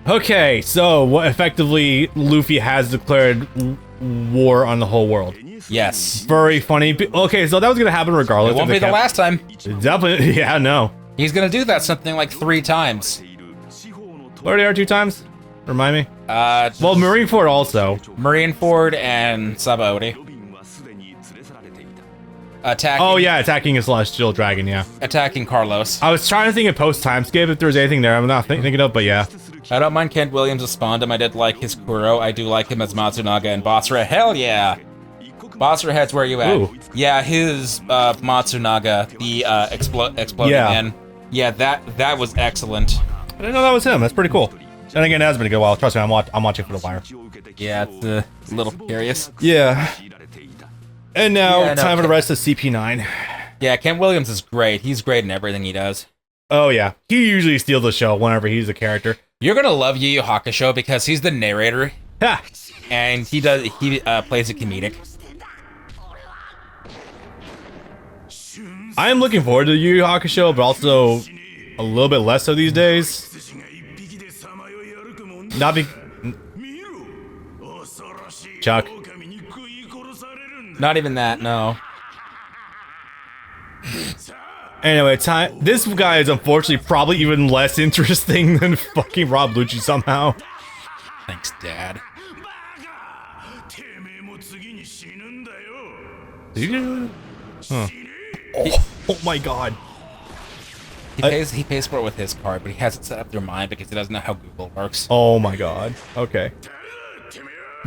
Okay, so what effectively Luffy has declared war on the whole world. Yes. Very funny. Okay, so that was gonna happen regardless. It won't be the last time. Definitely, yeah, no. He's gonna do that something like 3 times. What are they 2 times? Remind me. Well, Marineford also. Marineford and Sabaody. Attacking. Oh yeah, attacking a celestial dragon. Yeah. Attacking Carlos. I was trying to think of post time skip if there's anything there. I'm not thinking of, but yeah. I don't mind Kent Williams as Spondum. I did like his Kuro. I do like him as Matsunaga and Basra. Hell yeah! Basra heads, where you at? Ooh. Yeah, his Matsunaga, the exploding man. Yeah, that was excellent. I didn't know that was him. That's pretty cool. Then again, it has been a good while. Trust me, I'm watching for the wire. Yeah, it's a little curious. Yeah. And now, time for the rest of CP9. Yeah, Kent Williams is great. He's great in everything he does. Oh yeah, he usually steals the show whenever he's a character. You're gonna love Yu Yu Hakusho because he's the narrator. Ha! And he plays it comedic. I am looking forward to Yu Yu Hakusho, but also a little bit less so these days. Not be... Chuck. Not even that, no. Anyway, this guy is unfortunately probably even less interesting than fucking Rob Lucci somehow. Thanks, Dad. Huh. Oh my god. He pays for it with his card, but he has it set up through mine because he doesn't know how Google works. Oh my god. Okay.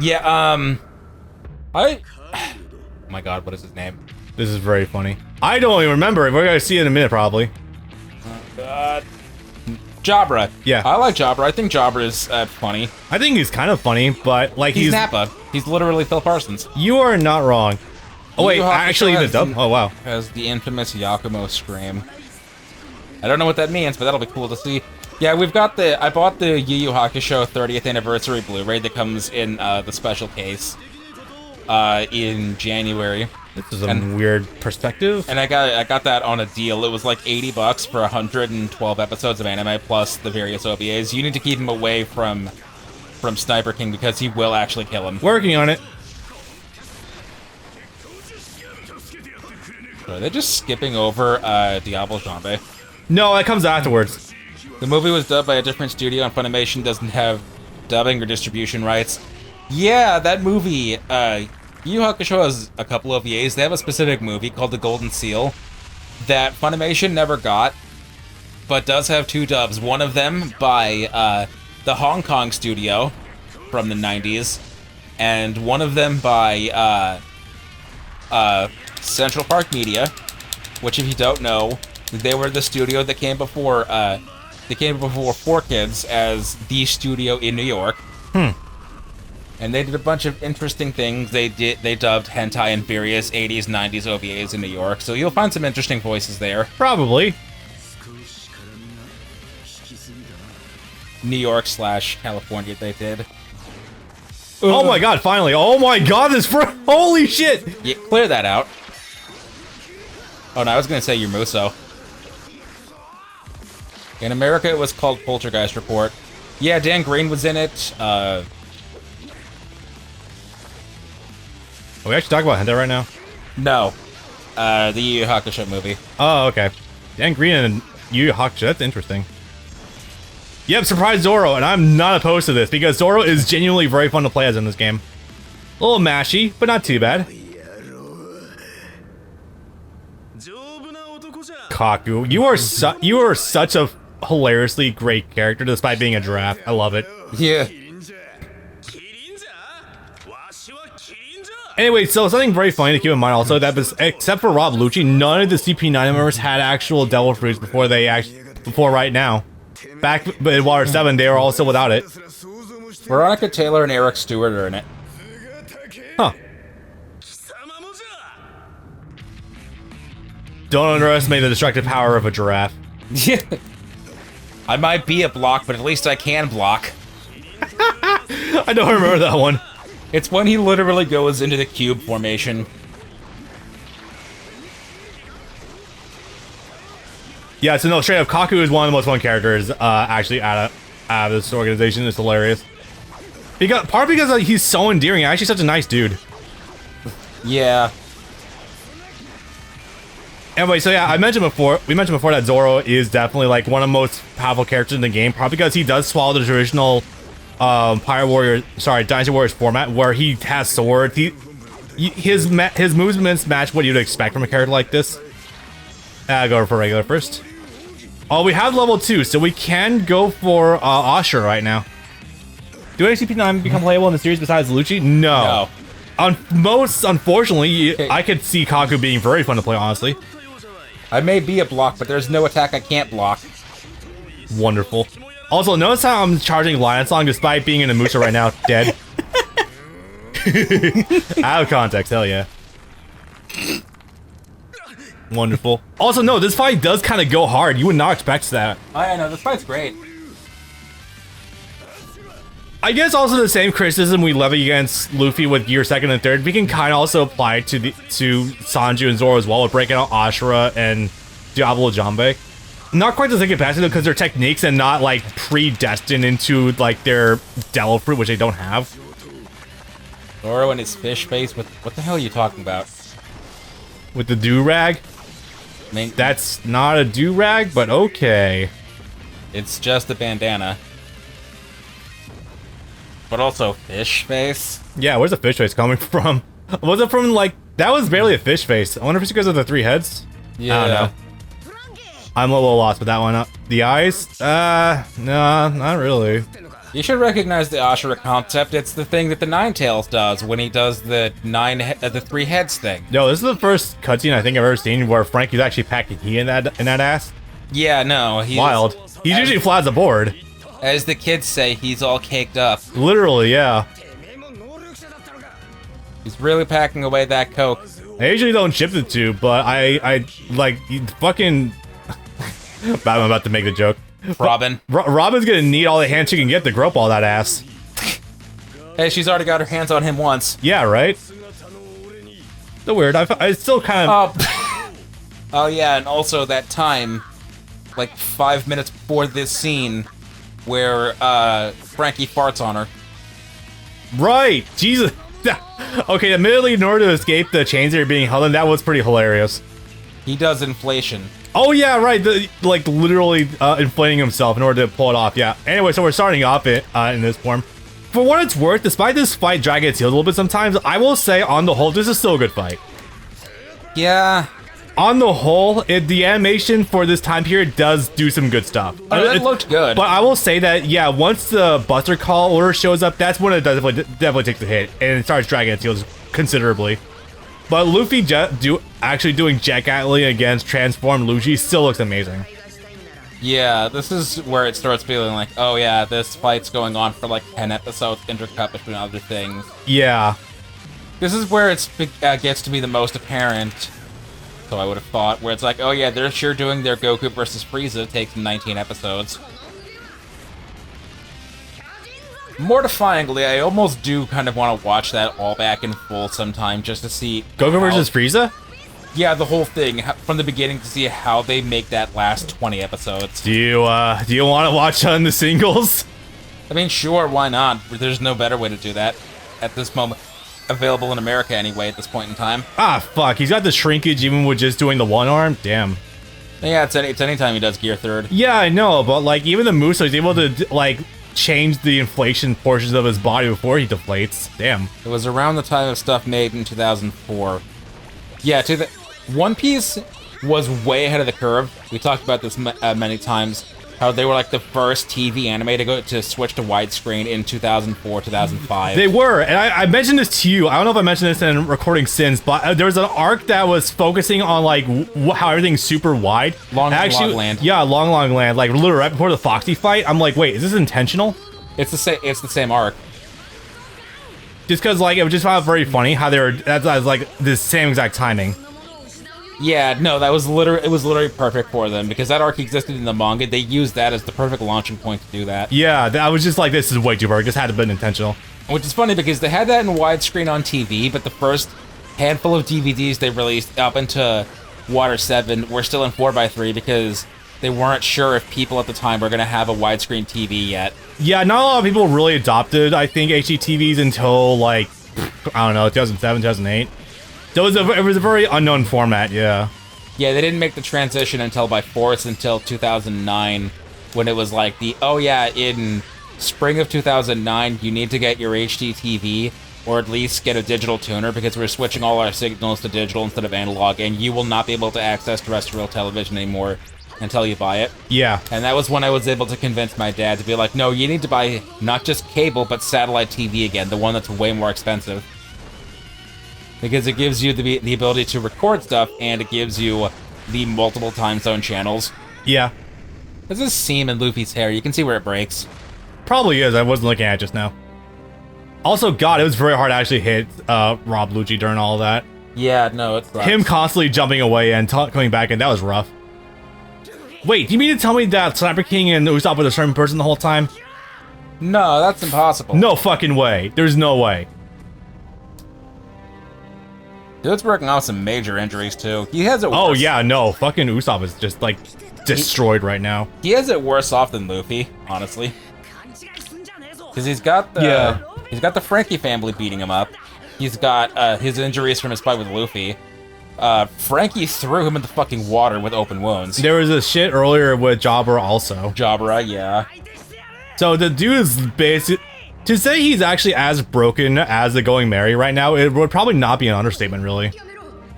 Yeah, oh my god, what is his name? This is very funny. I don't even remember. We're gonna see it in a minute, probably. Jabra. Yeah. I like Jabra. I think Jabra is funny. I think he's kind of funny, but like he's Nappa. He's literally Phil Parsons. You are not wrong. Oh wait, actually the dub? Oh wow. Has the infamous Yakumo scream. I don't know what that means, but that'll be cool to see. Yeah, we've got I bought the Yu Yu Hakusho 30th Anniversary Blu-ray that comes in the special case in January. This is a weird perspective. And I got that on a deal. It was like $80 for 112 episodes of anime plus the various OVAs. You need to keep him away from Sniper King because he will actually kill him. Working on it. So are they just skipping over Diablo Jambe? No, it comes afterwards. The movie was dubbed by a different studio and Funimation doesn't have dubbing or distribution rights. Yeah, that movie, Yu Yu Hakusho has a couple of OVAs. They have a specific movie called The Golden Seal that Funimation never got, but does have 2 dubs. One of them by the Hong Kong studio from the 90s, and one of them by Central Park Media, which, if you don't know, they were the studio that came before 4Kids as the studio in New York. And they did a bunch of interesting things. They dubbed hentai in various 80s, 90s OVAs in New York, so you'll find some interesting voices there. Probably. New York / California they did. Oh my god, finally. Oh my god, this holy shit! Yeah, clear that out. Oh no, I was gonna say Yurmuso. In America it was called Poltergeist Report. Yeah, Dan Green was in it. Are we actually talking about hentai right now? No. The Yu Yu Hakusho movie. Oh, okay. Dan Green and Yu Yu Hakusho, that's interesting. Yep, surprise Zoro, and I'm not opposed to this, because Zoro is genuinely very fun to play as in this game. A little mashy, but not too bad. Kaku, you are such a hilariously great character, despite being a giraffe. I love it. Yeah. Anyway, so something very funny to keep in mind also, that was, except for Rob Lucci, none of the CP9 members had actual devil fruits before right now. Back in Water 7, they were also without it. Veronica Taylor and Eric Stewart are in it. Huh. Don't underestimate the destructive power of a giraffe. Yeah. I might be a block, but at least I can block. I don't remember that one. It's when he literally goes into the cube formation. Yeah, so no, straight up, Kaku is one of the most fun characters, actually, out out of this organization is hilarious. Partly because like, he's so endearing. Actually, such a nice dude. Yeah. Anyway, so yeah, we mentioned before that Zoro is definitely like one of the most powerful characters in the game, probably because he does swallow the traditional Dynasty Warriors format where he has swords. His movements match what you'd expect from a character like this. Go for regular first. Oh, we have level 2, so we can go for Ashura right now. Do any CP9 become playable in the series besides Lucci? No. Unfortunately, okay. I could see Kaku being very fun to play, honestly. I may be a block, but there's no attack I can't block. Wonderful. Also, notice how I'm charging Lion Song despite being in a Musa right now, dead. Out of context, hell yeah. Wonderful. Also, no, this fight does kind of go hard. You would not expect that. Oh yeah, no, this fight's great. I guess also the same criticism we levy against Luffy with Gear 2nd and 3rd, we can kind of also apply to Sanju and Zoro as well, with breaking out Ashura and Diablo Jambe. Not quite the same capacity though, because they're techniques and not like predestined into like their Devil Fruit, which they don't have. Zoro and his fish face. What the hell are you talking about? With the do-rag? I mean, that's not a do-rag, but okay. It's just a bandana. But also fish face? Yeah, where's the fish face coming from? Was it from, like, that was barely a fish face. I wonder if it's because of the 3 heads? Yeah. I don't know. I'm a little lost with that one. The eyes? No, not really. You should recognize the Ashura concept. It's the thing that the Ninetales does when he does the 3 heads thing. Yo, this is the first cutscene I think I've ever seen where Frankie's actually packing heat in that ass. Yeah, no, he's wild. He's usually flat as a board. As the kids say, he's all caked up. Literally, yeah. He's really packing away that coke. I usually don't ship the two, but I like fucking. I'm about to make the joke. Robin. Robin's gonna need all the hands she can get to grope all that ass. Hey, she's already got her hands on him once. Yeah, right? So weird. I still kind of... Oh, yeah, and also that time, like 5 minutes before this scene, where Frankie farts on her. Right! Jesus! Okay, admittedly, in order to escape the chains that are being held in, that was pretty hilarious. He does inflation. Oh yeah, right. Like literally inflating himself in order to pull it off. Yeah. Anyway, so we're starting off it in this form. For what it's worth, despite this fight dragging its heels a little bit sometimes, I will say on the whole, this is still a good fight. Yeah. On the whole, the animation for this time period does do some good stuff. It looked good. But I will say that, yeah, once the Buster Call order shows up, that's when it definitely takes a hit and it starts dragging its heels considerably. But Luffy actually doing Jet Gatling against transformed Lucci still looks amazing. Yeah, this is where it starts feeling like, oh yeah, this fight's going on for like 10 episodes, intercut between other things. Yeah. This is where it gets to be the most apparent, so I would have thought, where it's like, oh yeah, they're sure doing their Goku versus Frieza, takes 19 episodes. Mortifyingly, I almost do kind of want to watch that all back in full sometime just to see... Goku versus Frieza? Yeah, the whole thing, from the beginning to see how they make that last 20 episodes. Do you want to watch on the singles? I mean, sure, why not? There's no better way to do that at this moment. Available in America anyway at this point in time. Ah, fuck, he's got the shrinkage even with just doing the one arm? Damn. Yeah, it's anytime he does Gear 3rd. Yeah, I know, but like, even the Musa is able to, like... change the inflation portions of his body before he deflates. Damn. It was around the time of stuff made in 2004. Yeah, One Piece was way ahead of the curve. We talked about this many times. How they were like the first TV anime to switch to widescreen in 2004, 2005. They were, and I mentioned this to you. I don't know if I mentioned this in recording since, but there was an arc that was focusing on like how everything's super wide. Long Land. Yeah, Long Land. Like literally right before the Foxy fight, I'm like, wait, is this intentional? It's the same arc. Just because like it was just found very funny how they were. That's like the same exact timing. Yeah, no, it was literally perfect for them, because that arc existed in the manga. They used that as the perfect launching point to do that. Yeah, I was just like, this is way too perfect. This had to have been intentional. Which is funny, because they had that in widescreen on TV, but the first handful of DVDs they released up into Water 7 were still in 4x3, because they weren't sure if people at the time were going to have a widescreen TV yet. Yeah, not a lot of people really adopted, I think, HD TVs until, like, I don't know, 2007, 2008. So it was a very unknown format, yeah. Yeah, they didn't make the transition until by force until 2009, when it was like oh yeah, in spring of 2009, you need to get your HD TV, or at least get a digital tuner, because we're switching all our signals to digital instead of analog, and you will not be able to access terrestrial television anymore until you buy it. Yeah. And that was when I was able to convince my dad to be like, no, you need to buy not just cable, but satellite TV again, the one that's way more expensive. Because it gives you the ability to record stuff, and it gives you the multiple time zone channels. Yeah. There's a seam in Luffy's hair. You can see where it breaks. Probably is. I wasn't looking at it just now. Also, God, it was very hard to actually hit Rob Lucci during all of that. Yeah, no, it's him constantly jumping away and coming back, and that was rough. Wait, do you mean to tell me that Sniper King and Usopp were the same person the whole time? No, that's impossible. No fucking way. There's no way. Dude's working off some major injuries, too. He has it worse. Oh, yeah, no. Fucking Usopp is just, like, destroyed right now. He has it worse off than Luffy, honestly. Because he's got the Frankie family beating him up. He's got his injuries from his fight with Luffy. Frankie threw him in the fucking water with open wounds. There was a shit earlier with Jabra also. Jabra, yeah. So the dude is basically... To say he's actually as broken as the Going Merry right now, it would probably not be an understatement, really.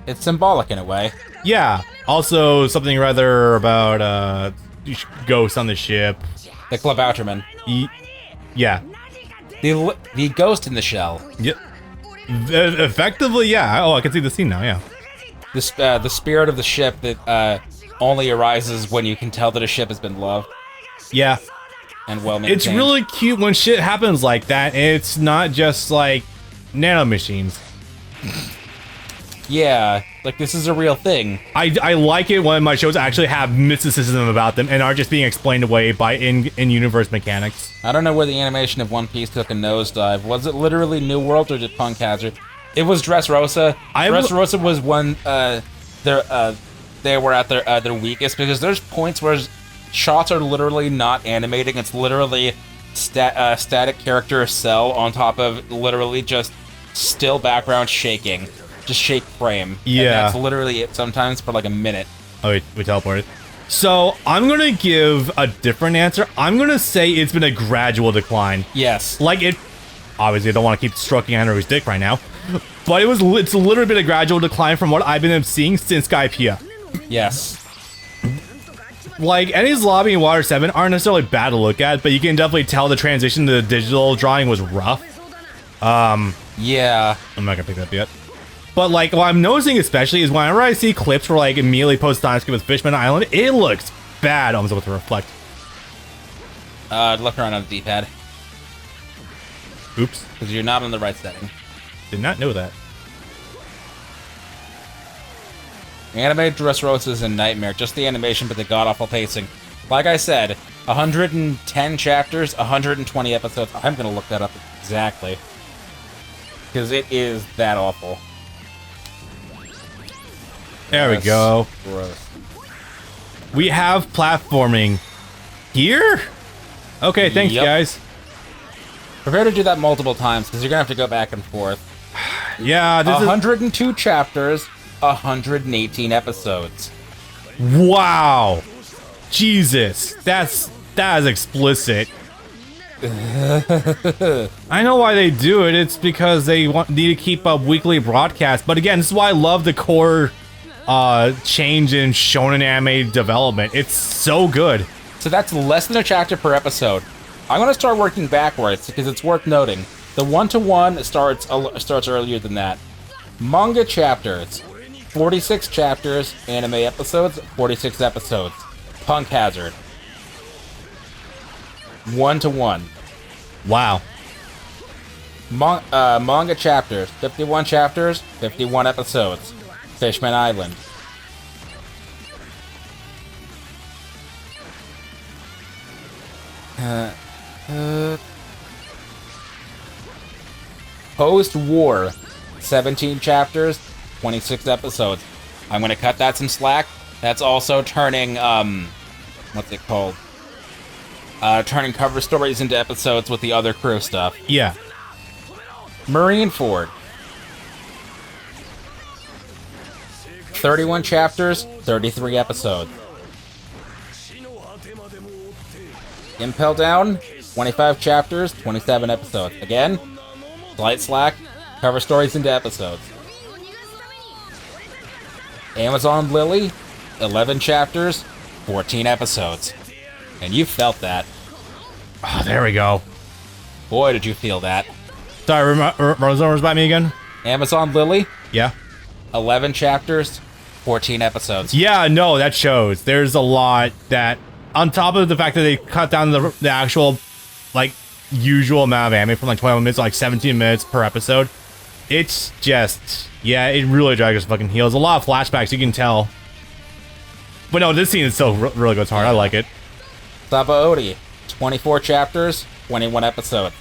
It's symbolic in a way. Yeah. Also, something rather about ghosts on the ship. The Klabauterman. Yeah. The ghost in the shell. Yep. Effectively, yeah. Oh, I can see the scene now, yeah. The spirit of the ship that only arises when you can tell that a ship has been loved. Yeah. And well maintained. It's really cute when shit happens like that, and it's not just like nanomachines. Yeah, like this is a real thing. I like it when my shows actually have mysticism about them and aren't just being explained away by in-universe mechanics. I don't know where the animation of One Piece took a nosedive. Was it literally New World or did Punk Hazard? It was Dressrosa. Dressrosa was when they were at their weakest, because there's points where shots are literally not animating. It's literally static character cell on top of literally just still background shaking. Just shake frame. Yeah. And that's literally it sometimes for like a minute. Oh, wait, we teleported. So, I'm gonna give a different answer. I'm gonna say it's been a gradual decline. Yes. Like, it... Obviously, I don't want to keep stroking Andrew's dick right now. But it's a little bit of a gradual decline from what I've been seeing since Skypiea. Yes. Like, Ennie's Lobby and Water 7 aren't necessarily bad to look at, but you can definitely tell the transition to the digital drawing was rough. Yeah. I'm not gonna pick that up yet. But, like, what I'm noticing especially is whenever I see clips where, like, immediately post time skip with Fishman Island, it looks bad. I'm supposed to reflect. Look around on the D-pad. Oops. Because you're not on the right setting. Did not know that. Anime Dressrosa is a nightmare. Just the animation, but the god-awful pacing. Like I said, 110 chapters, 120 episodes. I'm gonna look that up exactly. Because it is that awful. There we go. Gross. We have platforming here? Okay, thanks, Yep. guys. Prepare to do that multiple times, because you're gonna have to go back and forth. Yeah, this 102 chapters, 118 episodes. Wow. Jesus. That is explicit. I know why they do it. It's because they need to keep up weekly broadcasts. But again, this is why I love the core change in shonen anime development. It's so good. So that's less than a chapter per episode. I'm gonna start working backwards because it's worth noting. The 1-to-1 starts earlier than that. Manga chapters, 46 chapters. Anime episodes, 46 episodes. Punk Hazard, 1-to-1. Wow. Manga chapters, 51 chapters, 51 episodes. Fishman Island. Post-war, 17 chapters, 26 episodes. I'm gonna cut that some slack. That's also turning what's it called? Turning cover stories into episodes with the other crew stuff. Yeah. Marineford. 31 chapters, 33 episodes. Impel Down, 25 chapters, 27 episodes. Again, slight slack, cover stories into episodes. Amazon Lily, 11 chapters, 14 episodes. And you felt that. Oh, there we go. Boy, did you feel that. Sorry, run those numbers by me again? Amazon Lily, Yeah. 11 chapters, 14 episodes. Yeah, no, that shows. There's a lot that, on top of the fact that they cut down the actual, like, usual amount of anime from like 21 minutes to like 17 minutes per episode, it's just, yeah, it really drags us fucking heels. A lot of flashbacks, you can tell. But no, this scene is still really goes hard. I like it. Sabaody, 24 chapters, 21 episodes.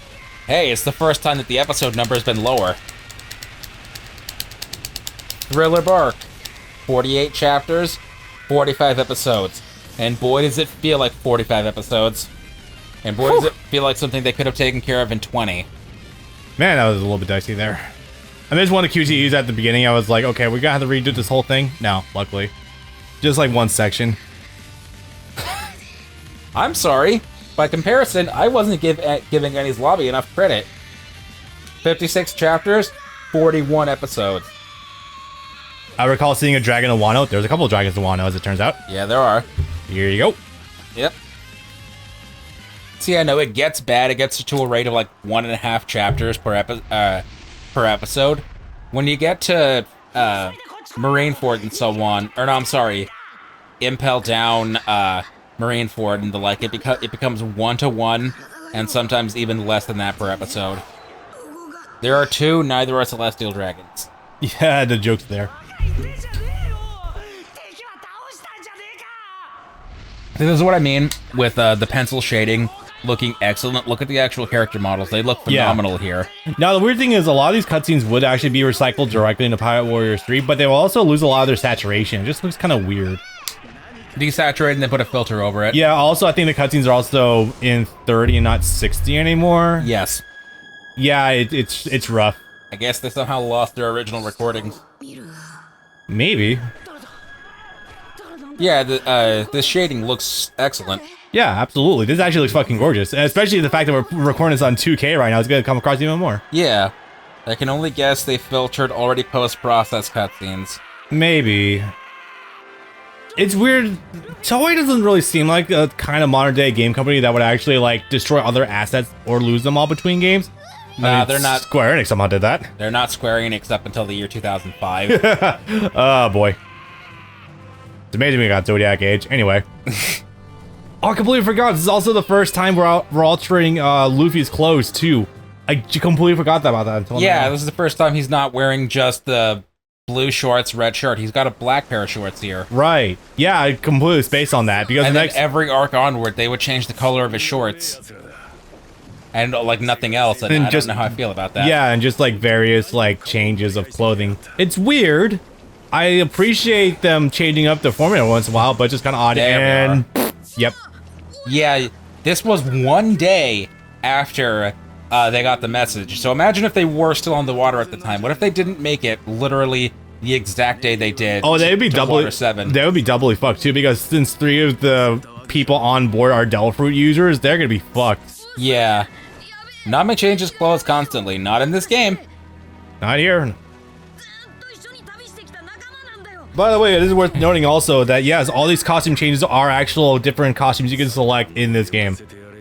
Hey, it's the first time that the episode number has been lower. Thriller Bark, 48 chapters, 45 episodes. And boy, does it feel like 45 episodes. And boy, does it feel like something they could have taken care of in 20. Man, that was a little bit dicey there. I missed one of the QTEs at the beginning. I was like, okay, we're gonna have to redo this whole thing. No, luckily. Just like one section. I'm sorry. By comparison, I wasn't giving Enies Lobby enough credit. 56 chapters, 41 episodes. I recall seeing a dragon in Wano. There's a couple of dragons in Wano, as it turns out. Yeah, there are. Here you go. Yep. See, I know it gets bad. It gets to a rate of like 1.5 chapters per episode. When you get to Marineford and so on, or no, I'm sorry, Impel Down, Marineford and the like, it becomes 1-to-1, and sometimes even less than that per episode. There are 2, neither are celestial dragons. Yeah, the joke's there. This is what I mean with the pencil shading looking excellent. Look at the actual character models. They look phenomenal here. Now, the weird thing is a lot of these cutscenes would actually be recycled directly into Pirate Warriors 3, but they will also lose a lot of their saturation. It just looks kind of weird. Desaturate and then put a filter over it. Yeah, also, I think the cutscenes are also in 30 and not 60 anymore. Yes. Yeah, it's rough. I guess they somehow lost their original recordings. Maybe. Yeah, this shading looks excellent. Yeah, absolutely. This actually looks fucking gorgeous. Especially the fact that we're recording this on 2K right now. It's going to come across even more. Yeah. I can only guess they filtered already post-processed cutscenes. Maybe. It's weird. Toei doesn't really seem like a kind of modern-day game company that would actually, like, destroy other assets or lose them all between games. Nah, they're not. Square Enix somehow did that. They're not Square Enix up until the year 2005. Oh, boy. It's amazing we got Zodiac Age. Anyway. Oh, I completely forgot. This is also the first time we're altering Luffy's clothes, too. I completely forgot about that until yeah, now. this is the first time he's not wearing just the blue shorts, red shirt. He's got a black pair of shorts here. Right. Yeah, I completely spaced on that. Because and the then next... every arc onward, they would change the color of his shorts. And, like, nothing else. And I don't know how I feel about that. Yeah, and just, like, various, like, changes of clothing. It's weird. I appreciate them changing up the formula once in a while, but it's just kind of odd. And... Yep. Yeah, this was one day after they got the message. So imagine if they were still on the water at the time. What if they didn't make it literally the exact day they did? Oh, they'd be doubly... 7. They would be doubly fucked, too, because since 3 of the people on board are Delfruit users, they're gonna be fucked. Yeah. Nami changes clothes constantly. Not in this game. Not here. By the way, it is worth noting also that, yes, all these costume changes are actual different costumes you can select in this game.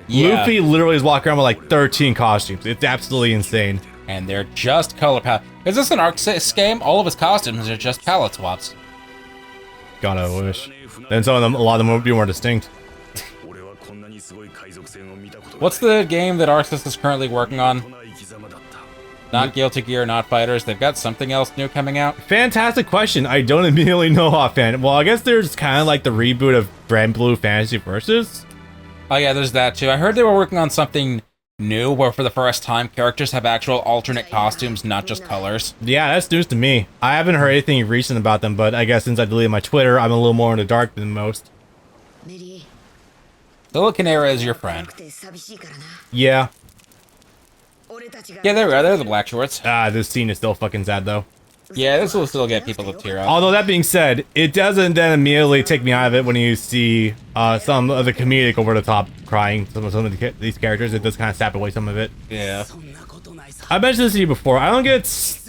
Yeah. Luffy literally is walking around with like 13 costumes. It's absolutely insane. And they're just color palette. Is this an Arc 6 game? All of his costumes are just palette swaps. Gotta wish. Then some of them, a lot of them would be more distinct. What's the game that Arc 6 is currently working on? Not Guilty Gear, not Fighters. They've got something else new coming out. Fantastic question. I don't immediately know offhand. Well, I guess there's kind of like the reboot of Red Blue Fantasy Versus. Oh yeah, there's that too. I heard they were working on something new where for the first time characters have actual alternate costumes, not just colors. Yeah, that's news to me. I haven't heard anything recent about them, but I guess since I deleted my Twitter, I'm a little more in the dark than most. Silicon Era is your friend. Yeah. Yeah, there we are. They're the black shorts. This scene is still fucking sad, though. Yeah, this will still get people to tear up. Although, that being said, it doesn't then immediately take me out of it when you see some of the comedic over-the-top crying. Some of these characters, it does kind of sap away some of it. Yeah. I mentioned this to you before. I don't get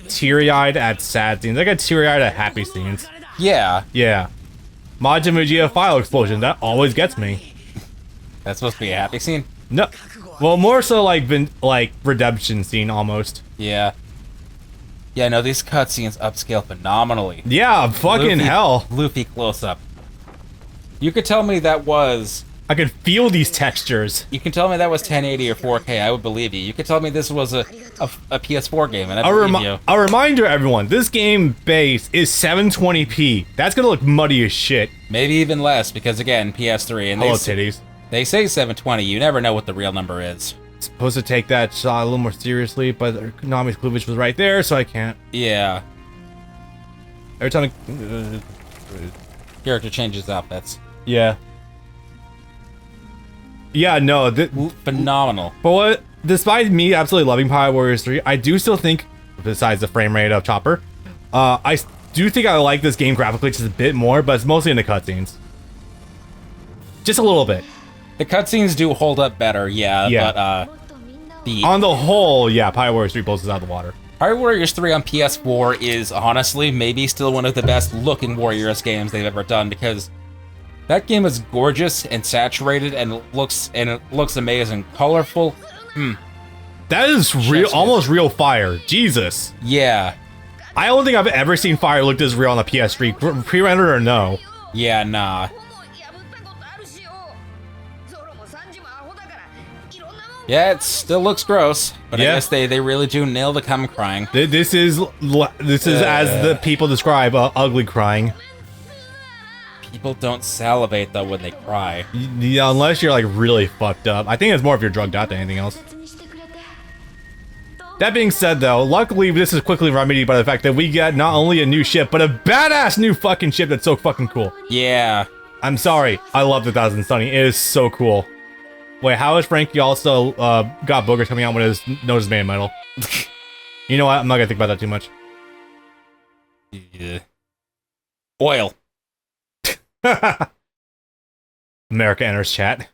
teary-eyed at sad scenes. I get teary-eyed at happy scenes. Yeah. Yeah. Majin Vegeta file explosion. That always gets me. That's supposed to be a happy scene? No. Well, more so like redemption scene almost. Yeah. Yeah, no, these cutscenes upscale phenomenally. Yeah, fucking hell. Luffy close-up. You could tell me that was... I could feel these textures. You can tell me that was 1080 or 4K, I would believe you. You could tell me this was a PS4 game, and I'd believe you. A reminder, everyone, this game base is 720p. That's gonna look muddy as shit. Maybe even less, because again, PS3, and Hello, titties. They say 720, you never know what the real number is. Supposed to take that shot a little more seriously, but Konami's cleavage was right there, so I can't. Yeah. Every time Character changes outfits. Yeah. Yeah, no. Phenomenal. But what? Despite me absolutely loving Power Warriors 3, I do still think, besides the frame rate of Chopper, I do think I like this game graphically just a bit more, but it's mostly in the cutscenes. Just a little bit. The cutscenes do hold up better, yeah. But, on the whole, yeah, Power Warriors 3 blows us out of the water. Power Warriors 3 on PS4 is honestly maybe still one of the best looking Warriors games they've ever done, because that game is gorgeous and saturated and it looks amazing, colorful. That is real, almost real fire. Jesus. Yeah. I don't think I've ever seen fire look this real on the PS3, pre-rendered or no. Yeah, nah. Yeah, it still looks gross, but I guess they really do nail the common crying. This is as the people describe, ugly crying. People don't salivate though when they cry. Yeah, unless you're like really fucked up. I think it's more if you're drugged out than anything else. That being said though, luckily this is quickly remedied by the fact that we get not only a new ship, but a badass new fucking ship that's so fucking cool. Yeah. I'm sorry, I love the Thousand Sunny. It is so cool. Wait, how is Frankie also got boogers coming out when his nose is made of metal? You know what? I'm not gonna think about that too much. Yeah. Oil. America enters chat.